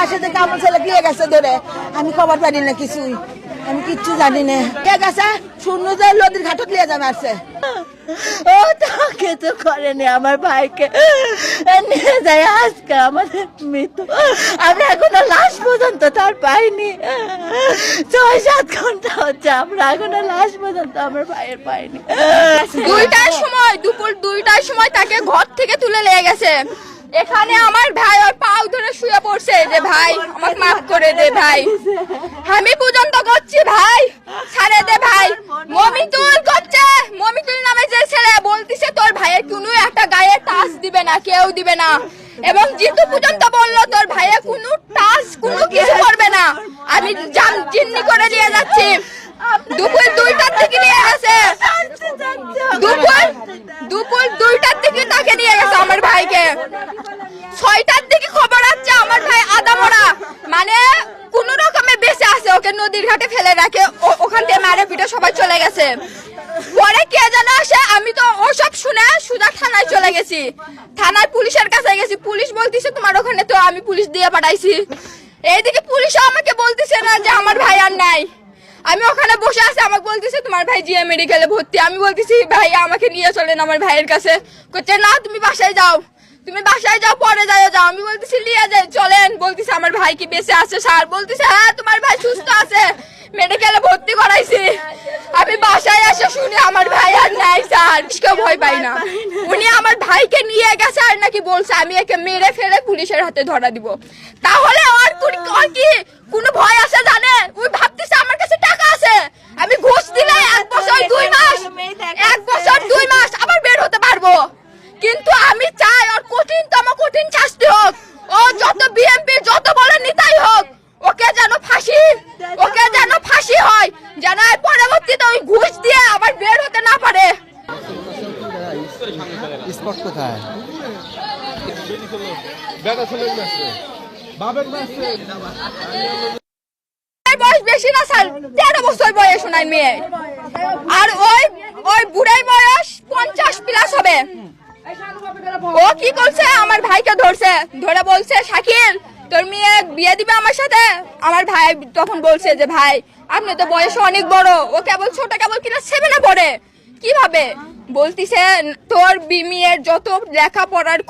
আসে যে কামল ছেলে দিয়ে গেছে ধরে, আমি খবর পারি না কিছুই, আমি কিচ্ছু জানি না। কে গেছে শূন্য যে নদীর ঘাটত নিয়ে যাবে আসছে, ও তাকে তো করেনি, আমার ভাইকে নিয়ে যায় আজকে আমাদের মৃত্যু। আমরা এখনো লাশ পর্যন্ত তার পাইনি, ৬-৭ ঘন্টা হচ্ছে আমরা এখনো লাশ পর্যন্ত আমার ভাইয়ের পাইনি। 2টার সময়, দুপুর 2টার সময় তাকে ঘর থেকে তুলে নিয়ে গেছে। এখানে আমার ভাই ওর পাও ধরে শুয়ে পড়ছে যে ভাই আমাকে মাফ করে দে ভাই, আমি পর্যন্ত করছি ভাই ছাড়ে দে ভাই। মমিতুল করছে, মমিতুল নামে যে ছেলে বলতিছে তোর ভাইয়ের কোনো একটা গায়ে টাচ দিবে না, কেউ দিবে না। এবং জিতু পর্যন্ত বললো তোর ভাইয়ের কোনো টাচ কোনো কিছু করবে না, আমি জিন্নি করে নিয়ে যাচ্ছি। দুপুর 2টার থেকে নিয়ে গেছে, দুপুর 2টার থেকে তাকে নিয়ে গেছে আমার ভাইকে। 6টার দিকে খবর আসছে আমার ভাই আদামরা মানে কোন রকমে বেঁচে আছে, ওকে নদীর ঘাটে ফেলে রাখে, ওখান থেকে মারে পিটে সবাই চলে গেছে। পরে কে যেন আসে, আমি তো ওসব শুনে সুজা থানায় চলে গেছি, থানায় পুলিশের কাছে গেছি। পুলিশ বলতেছে তোমার ওখানে তো আমি পুলিশ দিয়ে পাঠাইছি। এইদিকে পুলিশও আমাকে বলতেছে না যে আমার ভাই আর নাই। আমি ওখানে বসে আছি, আমাকে বলতেছে তোমার ভাই জিএম মেডিকেলে ভর্তি। আমি বলতেছি ভাই আমাকে নিয়ে চলেন আমার ভাইয়ের কাছে। করছে না তুমি বাসায় যাও, তুমি বাসায় যাও, পরে যাও। আমি বলতেছি নিয়ে যাই চলেন, বলতেছে আমার ভাই কি বেঁচে আছে স্যার? বলতেছে হ্যাঁ তোমার ভাই সুস্থ আছে, মেডিকেলে ভর্তি করাইছি। আমি বাসায় এসে শুনি আমার ভাই আর নাই স্যার, কেউ ভয় পাই না। উনি আমার ভাইকে নিয়ে গেছে আর নাকি বলছে আমি একে মেরে ফেলে পুলিশের হাতে ধরা দিব। তাহলে আর কি কোনো ভয় আছে জানে? ওই ভাবতেছে আমার কাছে টাকা আছে, আমি ঘুষ দিলে 1 বছর 2 মাস 1 বছর 2 মাস আবার বের হতে পারবো। কিন্তু আমি চাই ওর কঠিন শাস্তি হোক, ও যত বিএমপি যত বলে নিতাই হোক, ওকে যেন ফাঁসি হয়, যেন পরবর্তীতে ওই ঘুষ দিয়ে আবার বের হতে না পারে। স্পট কোথায়? বয়স বেশি না স্যার, 13 বছর বয়স ওনার মেয়ে, আর ওই বুড়াই বয়স 50+ হবে। ও কি করছে আমার ভাইকে ধরে বলছে শাকিল তোর মেয়ে বিয়ে দিবে আমার সাথে। আমার ভাই তখন বলছে যে ভাই আপনি তো বয়সে অনেক বড়, ও কেবল ছোট, কেবল ক্লাস 7-এ পড়ে, কিভাবে? বলতিছে তোর মেয়ের যত লেখাপড়ার